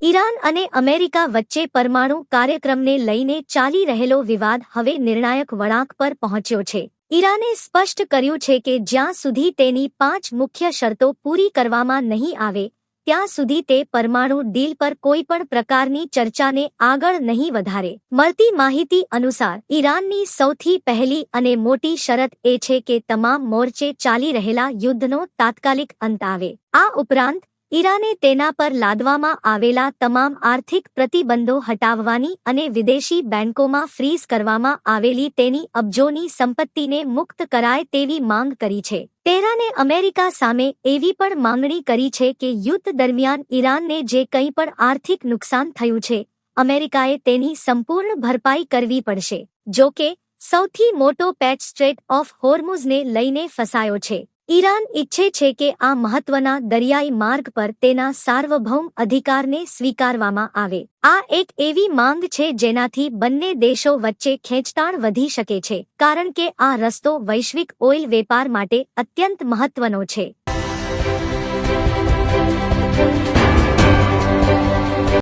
Iran અને America વચ્ચે પરમાણુ કાર્યક્રમને લઈને ચાલી રહેલો વિવાદ હવે નિર્ણાયક વળાંક પર પહોંચ્યો છે. ઈરાને સ્પષ્ટ કર્યું છે કે જ્યાં સુધી તેની 5 મુખ્ય શરતો પૂરી કરવામાં નહીં આવે ત્યાં સુધી તે પરમાણુ ડીલ પર કોઈપણ પ્રકારની ચર્ચાને આગળ નહીં વધારે. મળતી માહિતી અનુસાર ઈરાનની સૌથી પહેલી અને મોટી શરત એ છે કે તમામ મોરચે ચાલી રહેલા યુદ્ધનો તાત્કાલિક અંત આવે. આ ઉપરાંત ઈરાને તેના પર લાદવામાં આવેલા તમામ આર્થિક પ્રતિબંધો હટાવવાની અને વિદેશી બેન્કોમાં ફ્રીઝ કરવામાં આવેલી તેની અબજોની સંપત્તિને મુક્ત કરાય તેવી માંગ કરી છે. તેહરાને અમેરિકા સામે એવી પણ માંગણી કરી છે કે યુદ્ધ દરમિયાન ઈરાનને જે કંઈ પણ આર્થિક નુકસાન થયું છે, અમેરિકાએ તેની સંપૂર્ણ ભરપાઈ કરવી પડશે. જો કે, સૌથી મોટો પેચ સ્ટ્રેટ ઓફ હોર્મુઝને લઈને ફસાયો છે. ઈરાન ઈચ્છે છે કે આ મહત્વના દરિયાઈ માર્ગ પર તેના સાર્વભૌમ અધિકારને સ્વીકારવામાં આવે. આ એક એવી માંગ છે જેનાથી બંને દેશો વચ્ચે ખેંચતાણ વધી શકે છે, કારણ કે આ રસ્તો વૈશ્વિક ઓઇલ વેપાર માટે અત્યંત મહત્વનો છે.